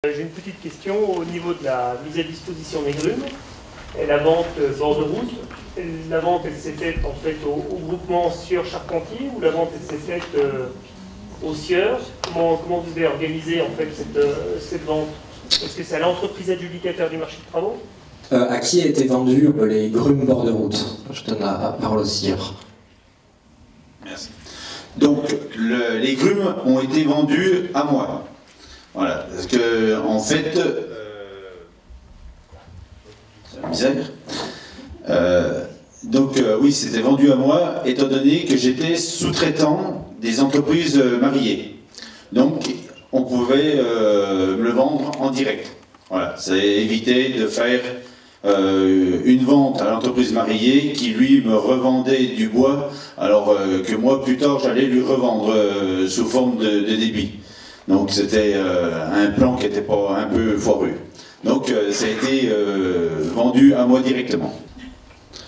J'ai une petite question au niveau de la mise à disposition des grumes et la vente bord de route. La vente, elle s'est faite en fait au groupement Sieur-Charpentier ou la vente, elle s'est faite au Sieur. Comment vous avez organisé en fait cette vente? Est-ce que c'est à l'entreprise adjudicateur du marché de travaux? À qui a été vendu les grumes bord de route? Je donne la parole au Sieur. Merci. Donc, les grumes ont été vendus à moi. Voilà, parce que, en fait, c'est la misère. Oui, c'était vendu à moi, étant donné que j'étais sous-traitant des entreprises mariées. Donc, on pouvait me le vendre en direct. Voilà, ça évitait de faire une vente à l'entreprise mariée qui, lui, me revendait du bois, alors que moi, plus tard, j'allais lui revendre sous forme de débit. Donc c'était un plan qui était pas un peu foireux. Donc ça a été vendu à moi directement.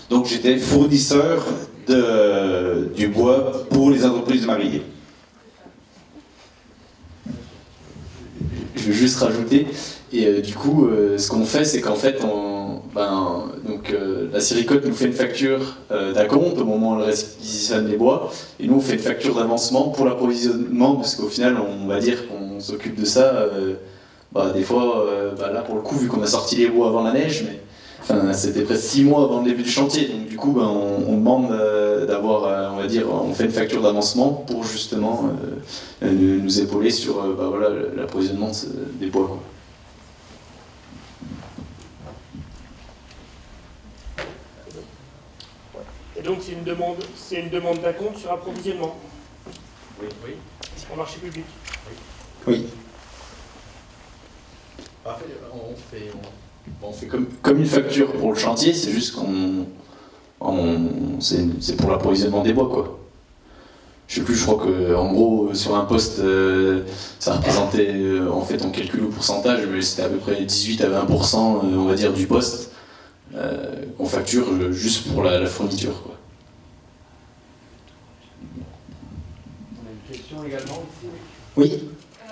Donc j'étais fournisseur du bois pour les entreprises mariées. Je veux juste rajouter, et du coup, ce qu'on fait, c'est qu'en fait, la Siricote nous fait une facture d'acompte au moment où elle réquisitionne les bois, et nous on fait une facture d'avancement pour l'approvisionnement, parce qu'au final, on va dire qu'on s'occupe de ça. Des fois, là pour le coup, vu qu'on a sorti les bois avant la neige, mais c'était presque 6 mois avant le début du chantier, donc du coup, on demande d'avoir, on va dire, on fait une facture d'avancement pour justement nous épauler sur l'approvisionnement des bois, quoi. Et donc c'est une demande d'acompte sur approvisionnement. Oui. C'est pour le marché public. Oui. On fait comme une facture pour le chantier, c'est juste c'est pour l'approvisionnement des bois, quoi. Je sais plus, je crois que en gros sur un poste ça représentait, en fait on calcule le pourcentage, mais c'était à peu près 18 à 20% on va dire du poste qu'on facture juste pour la fourniture, quoi. On a une question également ici. Oui.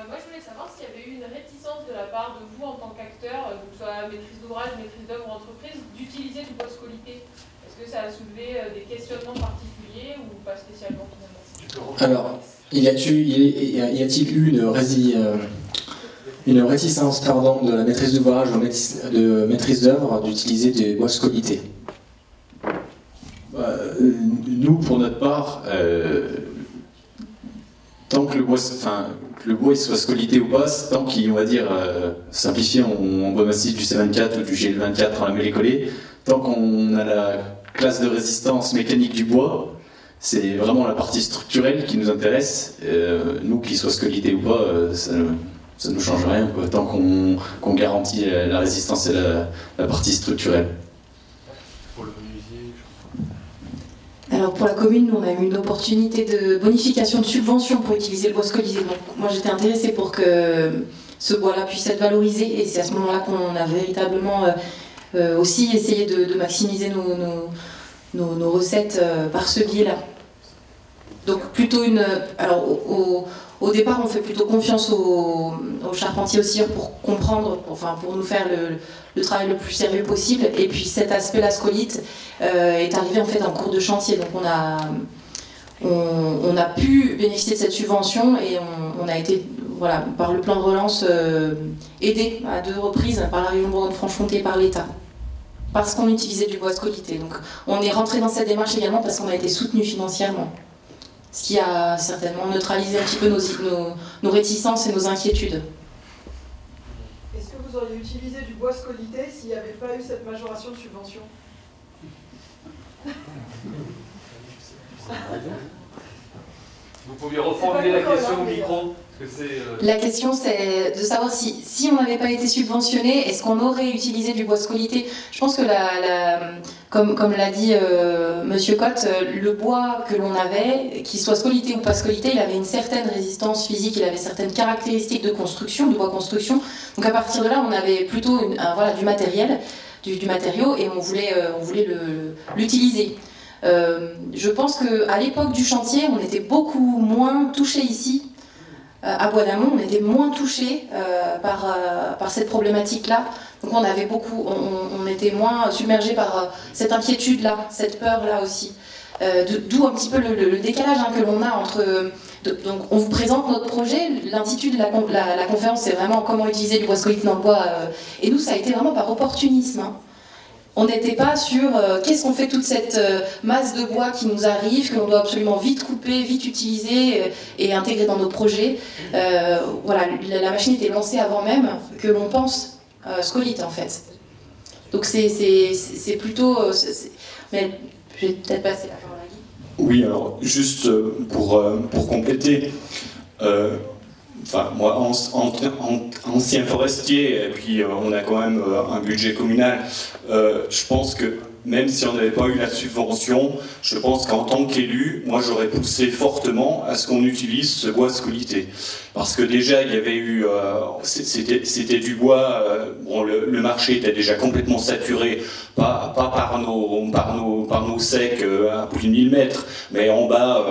Moi, je voulais savoir s'il y avait eu une réticence de la part de vous en tant qu'acteur, que ce soit maîtrise d'ouvrage, maîtrise d'œuvre ou entreprise, d'utiliser du bois scolité. Est-ce que ça a soulevé des questionnements particuliers ou pas spécialement finalement? Alors, y a-t-il eu une réticence de la maîtrise d'ouvrage ou de maîtrise d'œuvre d'utiliser des bois scolité? Nous, pour notre part, tant que le bois il soit scolité ou pas, tant qu'il, on va dire, simplifié en bois massif du C24 ou du GL24 en lamellé-collé, tant qu'on a la classe de résistance mécanique du bois, c'est vraiment la partie structurelle qui nous intéresse. Nous, qu'il soit scolité ou pas, ça ne nous change rien, quoi, tant qu'on garantit la résistance et la partie structurelle. Alors pour la commune, nous on a eu une opportunité de bonification de subvention pour utiliser le bois scolité. Donc moi j'étais intéressée pour que ce bois-là puisse être valorisé, et c'est à ce moment-là qu'on a véritablement aussi essayé de maximiser nos recettes par ce biais-là. Donc plutôt au départ, on fait plutôt confiance aux charpentiers aussi pour comprendre, pour nous faire le travail le plus sérieux possible. Et puis cet aspect-là, scolite, est arrivé en fait en cours de chantier. Donc on a pu bénéficier de cette subvention, et on a été, voilà, par le plan de relance, aidé à 2 reprises par la région Bourgogne-Franche-Comté et par l'État, parce qu'on utilisait du bois scolité. Donc on est rentré dans cette démarche également parce qu'on a été soutenu financièrement, ce qui a certainement neutralisé un petit peu nos réticences et nos inquiétudes. Est-ce que vous auriez utilisé du bois scolité s'il n'y avait pas eu cette majoration de subvention? Vous pouviez reformuler la question au micro? La question, c'est de savoir si on n'avait pas été subventionné, est-ce qu'on aurait utilisé du bois scolité? Je pense que, comme l'a dit Monsieur Cotte, le bois que l'on avait, qu'il soit scolité ou pas scolité, il avait une certaine résistance physique, il avait certaines caractéristiques de construction, de bois construction. Donc à partir de là, on avait plutôt du matériel, du matériau, et on voulait l'utiliser. Je pense qu'à l'époque du chantier, on était beaucoup moins touchés ici à Bois d'Amont, on était moins touchés par cette problématique-là. Donc on était moins submergés par cette inquiétude-là, cette peur-là aussi. D'où un petit peu le décalage que l'on a entre... donc on vous présente notre projet, l'intitulé de la conférence c'est vraiment comment utiliser du bois scolite dans le bois, et nous ça a été vraiment par opportunisme. On n'était pas sur qu'est-ce qu'on fait toute cette masse de bois qui nous arrive, que l'on doit absolument vite couper, vite utiliser et intégrer dans nos projets. Voilà, la machine était lancée avant même que l'on pense scolite en fait. Donc c'est plutôt... mais je vais peut-être passer la parole à Guy. Oui, alors juste pour compléter, enfin, moi, ancien forestier, et puis on a quand même un budget communal, je pense que même si on n'avait pas eu la subvention, je pense qu'en tant qu'élu, moi j'aurais poussé fortement à ce qu'on utilise ce bois scolité. Parce que déjà, il y avait eu... c'était du bois... bon, le marché était déjà complètement saturé, pas par nos secs à plus de 1000 mètres, mais en bas,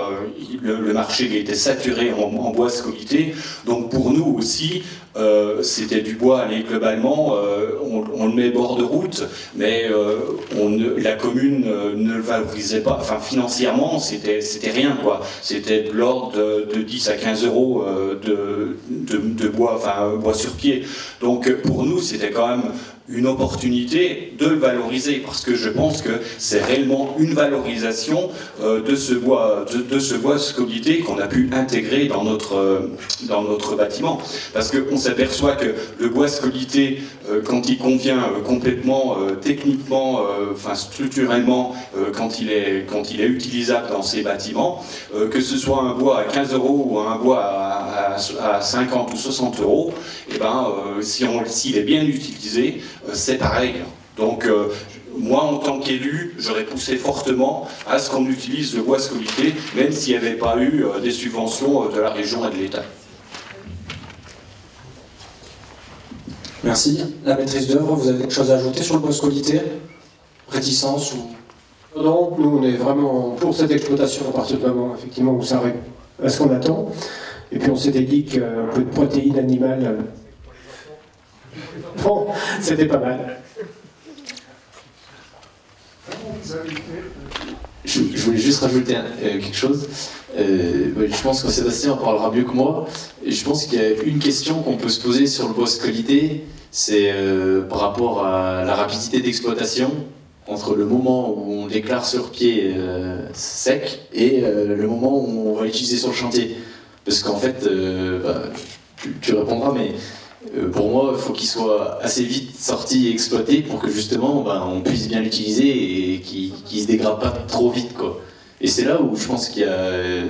le marché était saturé en bois scolité. Donc pour nous aussi, c'était du bois, allez, globalement, on le met bord de route, mais la commune ne le valorisait pas. Enfin, financièrement, c'était rien, quoi. C'était de l'ordre de 10 à 15 euros de bois, enfin bois sur pied. Donc pour nous, c'était quand même une opportunité de le valoriser, parce que je pense que c'est réellement une valorisation de ce bois scolité qu'on a pu intégrer dans notre bâtiment. Parce qu'on s'aperçoit que le bois scolité, quand il convient complètement techniquement, enfin structurellement, quand il est utilisable dans ces bâtiments, que ce soit un bois à 15 euros ou un bois à 50 ou 60 euros, et ben, s'il est bien utilisé, c'est pareil. Donc, moi, en tant qu'élu, j'aurais poussé fortement à ce qu'on utilise le bois scolité, même s'il n'y avait pas eu des subventions de la région et de l'État. Merci. La maîtrise d'œuvre, vous avez quelque chose à ajouter sur le bois scolité? Réticence ou... Non, nous on est vraiment pour cette exploitation à partir du moment effectivement où ça répond à ce qu'on attend. Et puis on s'était dit qu'un peu de protéines animales, bon, c'était pas mal. Je voulais juste rajouter quelque chose. Je pense que Sébastien en parlera mieux que moi. Et je pense qu'il y a une question qu'on peut se poser sur le bois scolité, c'est par rapport à la rapidité d'exploitation entre le moment où on déclare sur pied sec et le moment où on va l'utiliser sur le chantier. Parce qu'en fait, tu répondras, mais pour moi, il faut qu'il soit assez vite sorti et exploité pour que justement on puisse bien l'utiliser et qu'il ne se dégrade pas trop vite, quoi. Et c'est là où je pense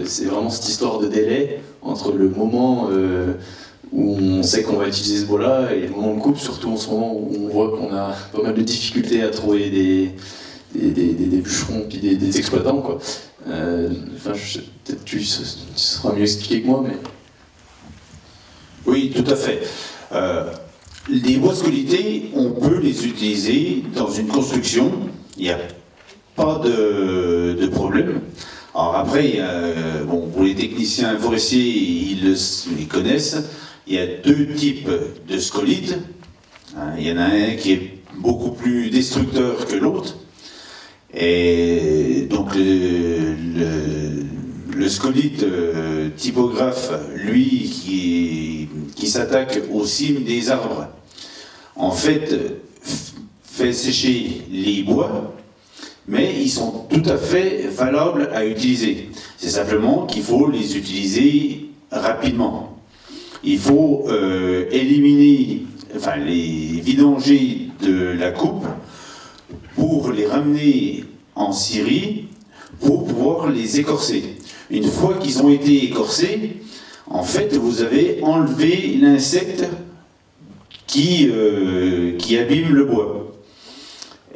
c'est vraiment cette histoire de délai entre le moment où on sait qu'on va utiliser ce bois-là et le moment de coupe, surtout en ce moment où on voit qu'on a pas mal de difficultés à trouver des bûcherons et des exploitants, quoi. Peut-être tu seras mieux expliqué que moi, mais... Oui, tout à fait. Les bois scolités, on peut les utiliser dans une construction, il n'y a pas de problème. Alors après, bon, pour les techniciens forestiers, ils connaissent, il y a deux types de scolites. Il y en a un qui est beaucoup plus destructeur que l'autre. Et donc le scolite typographe, lui, qui s'attaque aux cimes des arbres, en fait, fait sécher les bois, mais ils sont tout à fait valables à utiliser. C'est simplement qu'il faut les utiliser rapidement. Il faut éliminer, enfin les vidanger de la coupe pour les ramener en scierie pour pouvoir les écorcer. Une fois qu'ils ont été écorcés, en fait, vous avez enlevé l'insecte qui abîme le bois.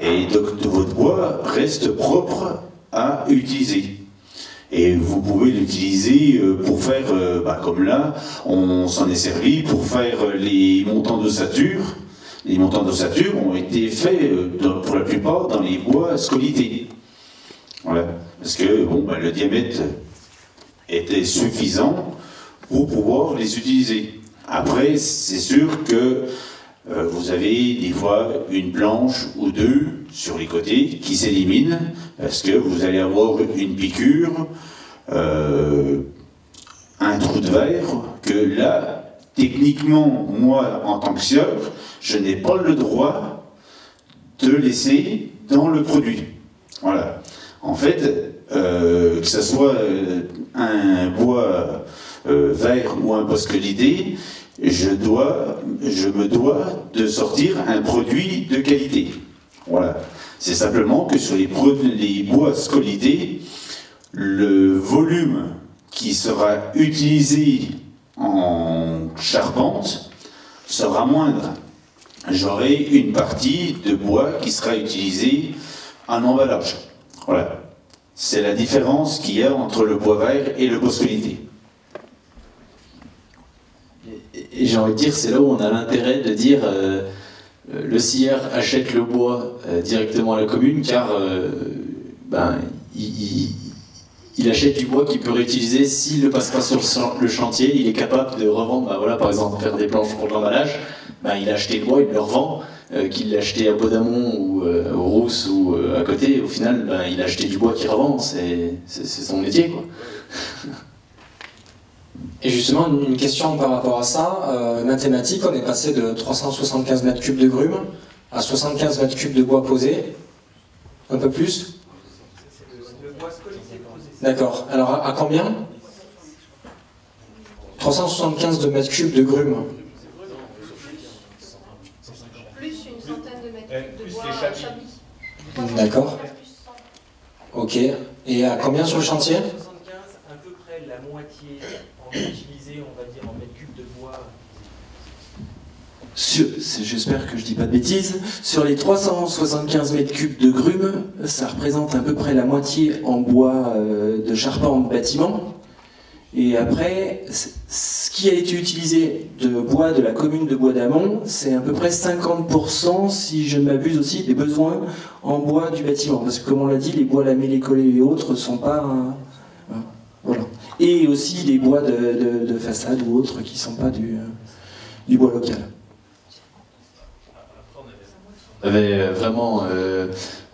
Et donc, votre bois reste propre à utiliser. Et vous pouvez l'utiliser pour faire, comme là, on s'en est servi pour faire les montants d'ossature. Les montants d'ossature ont été faits, pour la plupart, dans les bois scolités. Voilà. Parce que le diamètre était suffisant pour pouvoir les utiliser. Après, c'est sûr que vous avez des fois une planche ou deux sur les côtés qui s'éliminent parce que vous allez avoir une piqûre, un trou de verre, que là, techniquement, moi, en tant que sieur, je n'ai pas le droit de laisser dans le produit. Voilà. En fait, que ce soit un bois vert ou un bois squelité, je me dois de sortir un produit de qualité. Voilà. C'est simplement que sur les bois squelités, le volume qui sera utilisé en charpente sera moindre. J'aurai une partie de bois qui sera utilisée en emballage. Voilà. C'est la différence qu'il y a entre le bois vert et le bois squelité. Et j'ai envie de dire, c'est là où on a l'intérêt de dire le scieur achète le bois directement à la commune, car il achète du bois qu'il peut réutiliser. S'il ne passe pas sur le chantier, il est capable de revendre, voilà, par exemple faire des planches pour de l'emballage, il a acheté le bois, il le revend, qu'il l'a acheté à Baudamont ou au Rousse ou à côté, au final il a acheté du bois qu'il revend, c'est son métier, quoi. Et justement, une question par rapport à ça, mathématique, on est passé de 375 mètres cubes de grumes à 75 mètres cubes de bois posé, un peu plus. D'accord. Alors à combien? 375 de mètres cubes de grumes. Plus une centaine de mètres cubes de bois chablis. D'accord. Ok. Et à combien sur le chantier? 75, à peu près la moitié utilisé, on va dire, en mètres cubes de bois. J'espère que je dis pas de bêtises. Sur les 375 mètres cubes de grumes, ça représente à peu près la moitié en bois de charpente bâtiment. Et après, ce qui a été utilisé de bois de la commune de Bois-d'Amont, c'est à peu près 50%, si je ne m'abuse aussi, des besoins en bois du bâtiment. Parce que comme on l'a dit, les bois lamellés, collés et autres sont pas... voilà. Et aussi des bois de façade ou autres qui ne sont pas du bois local. On avait vraiment,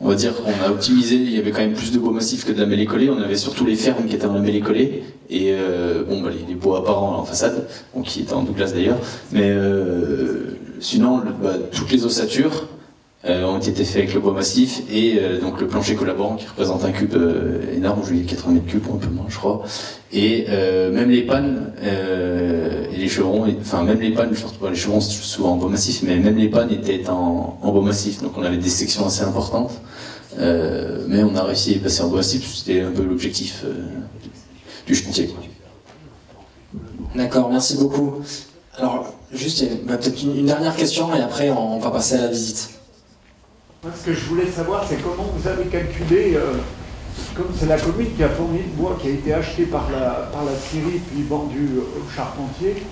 on va dire qu'on a optimisé, il y avait quand même plus de bois massif que de la mêlée collée, on avait surtout les fermes qui étaient en la mêlée collée, et les bois apparents en façade, qui étaient en Douglas d'ailleurs, mais sinon toutes les ossatures ont été faites avec le bois massif, et donc le plancher collaborant qui représente un cube énorme, je lui ai 80 mètres cubes, un peu moins je crois, et même les pannes et les chevrons, même les pannes, les chevrons c'est souvent en bois massif, mais même les pannes étaient en bois massif, donc on avait des sections assez importantes, mais on a réussi à y passer en bois massif, c'était un peu l'objectif du chantier. D'accord, merci beaucoup. Alors, juste, peut-être une dernière question, et après on va passer à la visite. Moi, ce que je voulais savoir, c'est comment vous avez calculé, comme c'est la commune qui a fourni le bois qui a été acheté par la scierie puis vendu au charpentier,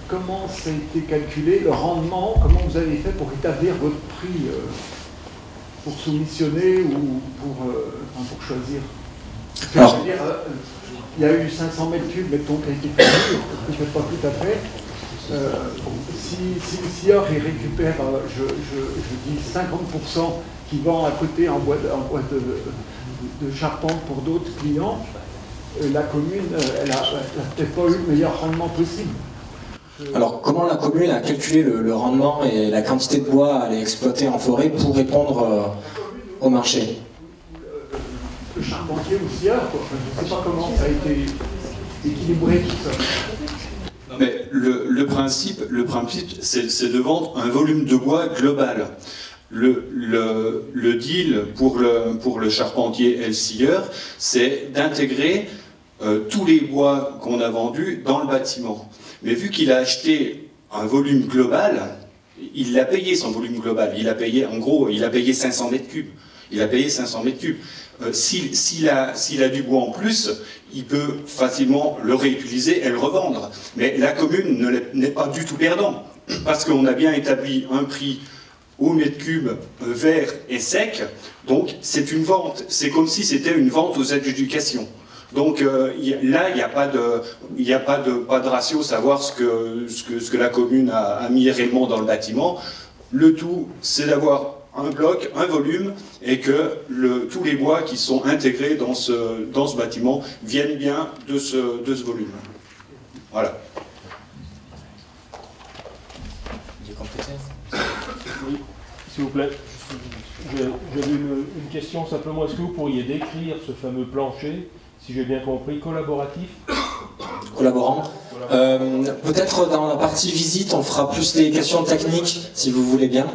comment ça a été calculé, le rendement, comment vous avez fait pour établir votre prix pour soumissionner ou pour choisir? Alors, je veux dire, il y a eu 500 mètres cubes, mettons, qui a été payé, peut-être pas tout à fait. Si le scieur il récupère, je dis 50% qui vend à côté en bois de charpente pour d'autres clients, la commune, elle n'a peut-être pas eu le meilleur rendement possible. Alors, comment la commune a calculé le rendement et la quantité de bois à aller exploiter en forêt pour répondre au marché? Le charpentier ou le scieur, je ne sais pas comment ça a été équilibré tout ça. Mais le principe c'est de vendre un volume de bois global. Le deal pour le charpentier et le scieur, c'est d'intégrer tous les bois qu'on a vendus dans le bâtiment. Mais vu qu'il a acheté un volume global, il l'a payé son volume global. Il a payé, en gros, il a payé 500 mètres cubes. Il a payé 500 mètres cubes. S'il a du bois en plus, il peut facilement le réutiliser et le revendre. Mais la commune n'est pas du tout perdant, parce qu'on a bien établi un prix au mètre cube vert et sec, donc c'est une vente. C'est comme si c'était une vente aux adjudications. Donc là, il n'y a pas de ratio, savoir ce que la commune a mis réellement dans le bâtiment. Le tout, c'est d'avoir un bloc, un volume, et que tous les bois qui sont intégrés dans ce bâtiment viennent bien de ce volume. Voilà. Oui, s'il vous plaît. J'avais une question simplement. Est-ce que vous pourriez décrire ce fameux plancher, si j'ai bien compris, collaboratif? Collaborant. Peut-être dans la partie visite, on fera plus des questions techniques, si vous voulez bien.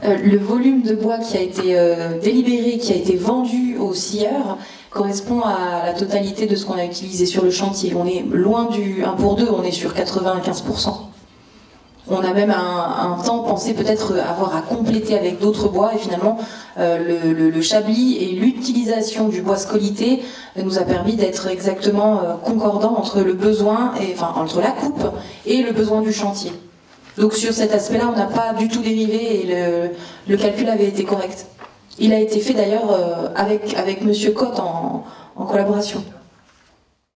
Le volume de bois qui a été délibéré, qui a été vendu aux scieurs, correspond à la totalité de ce qu'on a utilisé sur le chantier. On est loin du 1 pour 2, on est sur 95%. On a même un temps pensé peut-être avoir à compléter avec d'autres bois, et finalement le chablis et l'utilisation du bois scolité nous a permis d'être exactement concordants entre le besoin, entre la coupe et le besoin du chantier. Donc sur cet aspect-là, on n'a pas du tout dérivé et le calcul avait été correct. Il a été fait d'ailleurs avec Monsieur Cotte en collaboration.